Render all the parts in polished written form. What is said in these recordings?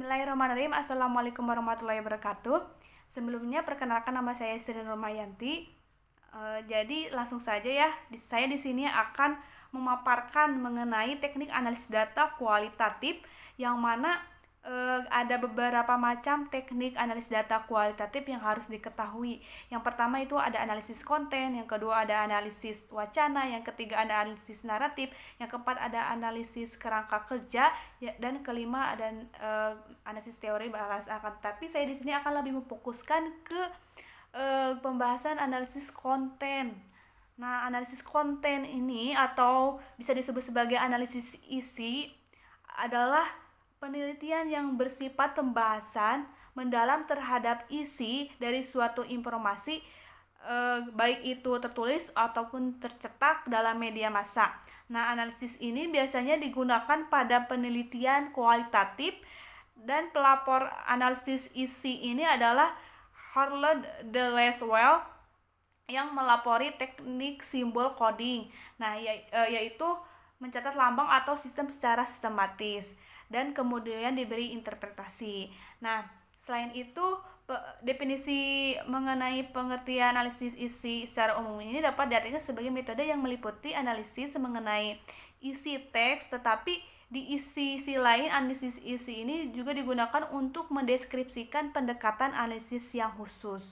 Bismillahirrahmanirrahim. Assalamualaikum warahmatullahi wabarakatuh. Sebelumnya perkenalkan, nama saya Sri Nurmayanti. Jadi langsung saja ya. Saya di sini akan memaparkan mengenai teknik analisis data kualitatif, yang mana ada beberapa macam teknik analisis data kualitatif yang harus diketahui. Yang pertama itu ada analisis konten, yang kedua ada analisis wacana, yang ketiga ada analisis naratif, yang keempat ada analisis kerangka kerja, dan kelima ada analisis teori balas akan. Tapi saya di sini akan lebih memfokuskan ke pembahasan analisis konten. Nah, analisis konten ini atau bisa disebut sebagai analisis isi adalah penelitian yang bersifat pembahasan mendalam terhadap isi dari suatu informasi, baik itu tertulis ataupun tercetak dalam media massa. Nah, analisis ini biasanya digunakan pada penelitian kualitatif, dan pelapor analisis isi ini adalah Harold de Lasswell yang melapori teknik simbol coding. Nah, yaitu mencatat lambang atau sistem secara sistematis dan kemudian diberi interpretasi. Nah, selain itu, definisi mengenai pengertian analisis isi secara umum ini dapat diartikan sebagai metode yang meliputi analisis mengenai isi teks, tetapi di isi lain, analisis isi ini juga digunakan untuk mendeskripsikan pendekatan analisis yang khusus.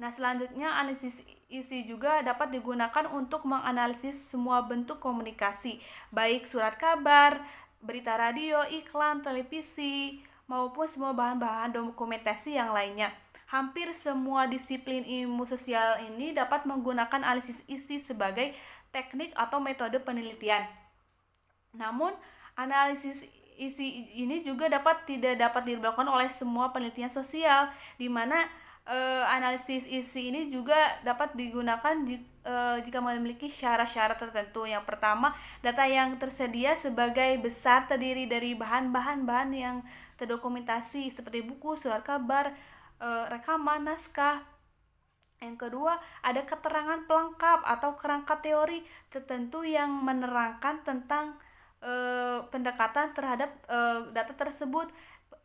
Nah, selanjutnya analisis isi juga dapat digunakan untuk menganalisis semua bentuk komunikasi, baik surat kabar, berita radio, iklan, televisi, maupun semua bahan-bahan dokumentasi yang lainnya. Hampir semua disiplin ilmu sosial ini dapat menggunakan analisis isi sebagai teknik atau metode penelitian. Namun, analisis isi ini juga tidak dapat dilakukan oleh semua penelitian sosial, di mana analisis isi ini juga dapat digunakan jika memiliki syarat-syarat tertentu. Yang pertama, data yang tersedia sebagai besar terdiri dari bahan-bahan yang terdokumentasi seperti buku, surat kabar, rekaman, naskah. Yang kedua, ada keterangan pelengkap atau kerangka teori tertentu yang menerangkan tentang pendekatan terhadap data tersebut.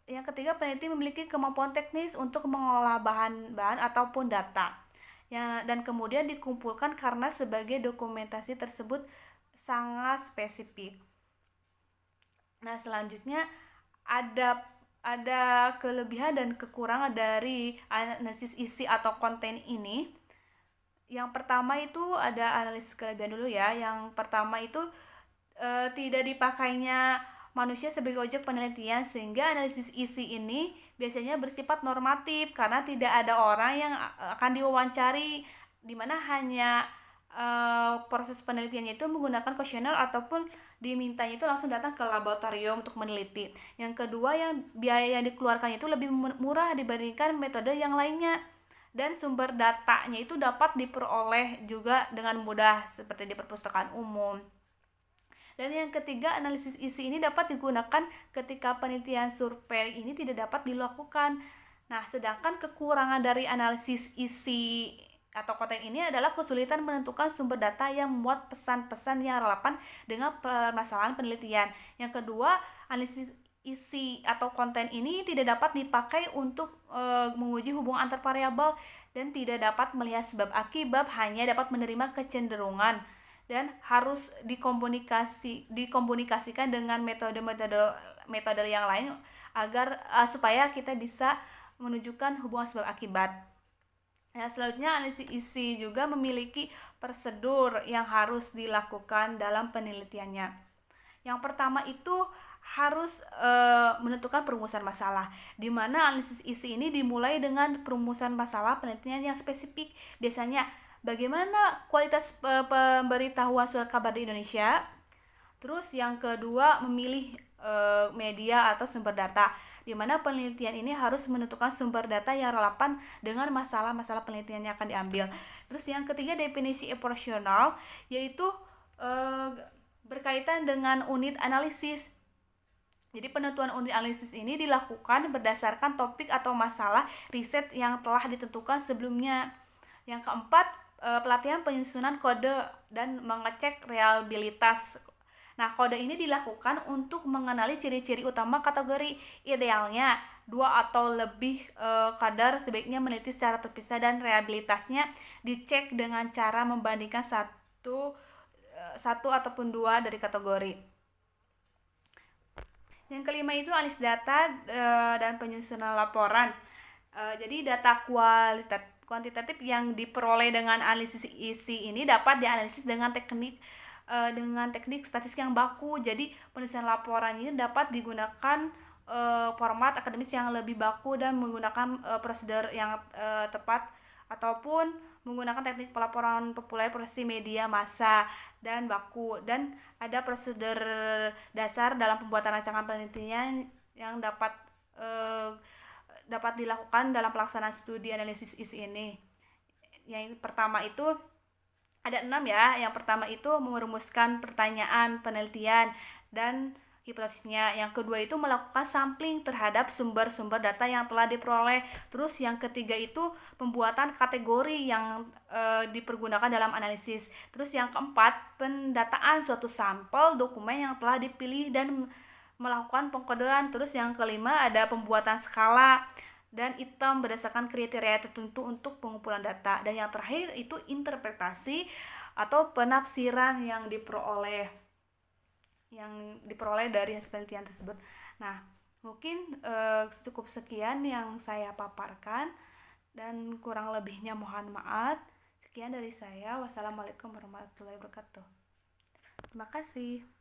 Yang ketiga, peneliti memiliki kemampuan teknis untuk mengolah bahan-bahan ataupun data, dan kemudian dikumpulkan karena sebagai dokumentasi tersebut sangat spesifik. Nah, selanjutnya ada kelebihan dan kekurangan dari analisis isi atau konten ini. Yang pertama itu ada analisis kelebihan dulu ya. Yang pertama itu tidak dipakainya manusia sebagai objek penelitian, sehingga analisis isi ini biasanya bersifat normatif karena tidak ada orang yang akan diwawancari, di mana hanya proses penelitiannya itu menggunakan kuesioner ataupun dimintanya itu langsung datang ke laboratorium untuk meneliti. Yang kedua, yang biaya yang dikeluarkan itu lebih murah dibandingkan metode yang lainnya, dan sumber datanya itu dapat diperoleh juga dengan mudah seperti di perpustakaan umum. Dan yang ketiga, analisis isi ini dapat digunakan ketika penelitian survei ini tidak dapat dilakukan. Nah, sedangkan kekurangan dari analisis isi atau konten ini adalah kesulitan menentukan sumber data yang memuat pesan-pesan yang relevan dengan permasalahan penelitian. Yang kedua, analisis isi atau konten ini tidak dapat dipakai untuk menguji hubungan antar variabel dan tidak dapat melihat sebab akibat, hanya dapat menerima kecenderungan, dan harus dikomunikasikan dengan metode yang lain agar supaya kita bisa menunjukkan hubungan sebab akibat. Nah, selanjutnya analisis isi juga memiliki prosedur yang harus dilakukan dalam penelitiannya. Yang pertama itu harus menentukan perumusan masalah, di mana analisis isi ini dimulai dengan perumusan masalah penelitian yang spesifik. Biasanya, bagaimana kualitas pemberitahuan surat kabar di Indonesia. Terus yang kedua, memilih media atau sumber data, di mana penelitian ini harus menentukan sumber data yang relevan dengan masalah-masalah penelitian yang akan diambil. Terus yang ketiga, definisi operasional, yaitu berkaitan dengan unit analisis. Jadi penentuan unit analisis ini dilakukan berdasarkan topik atau masalah riset yang telah ditentukan sebelumnya. Yang keempat, pelatihan penyusunan kode dan mengecek reliabilitas. Nah, kode ini dilakukan untuk mengenali ciri-ciri utama kategori. Idealnya, 2 atau lebih kadar sebaiknya meneliti secara terpisah dan reabilitasnya dicek dengan cara membandingkan satu ataupun 2 dari kategori. Yang kelima itu analisis data dan penyusunan laporan. Jadi data kuantitatif yang diperoleh dengan analisis isi ini dapat dianalisis dengan teknik statistik yang baku. Jadi penulisan laporan ini dapat digunakan format akademis yang lebih baku dan menggunakan prosedur yang tepat, ataupun menggunakan teknik pelaporan populer versi media massa dan baku. Dan ada prosedur dasar dalam pembuatan rancangan penelitian yang dapat dilakukan dalam pelaksanaan studi analisis isi ini. Yang pertama itu ada 6 ya. Yang pertama itu merumuskan pertanyaan penelitian dan hipotesisnya. Yang kedua itu melakukan sampling terhadap sumber-sumber data yang telah diperoleh. Terus yang ketiga itu pembuatan kategori yang dipergunakan dalam analisis. Terus yang keempat, pendataan suatu sampel dokumen yang telah dipilih dan melakukan pengkodean. Terus yang kelima ada pembuatan skala dan item berdasarkan kriteria tertentu untuk pengumpulan data. Dan yang terakhir itu interpretasi atau penafsiran yang diperoleh dari hasil penelitian tersebut. Nah, mungkin cukup sekian yang saya paparkan dan kurang lebihnya mohon maaf. Sekian dari saya. Wassalamualaikum warahmatullahi wabarakatuh. Terima kasih.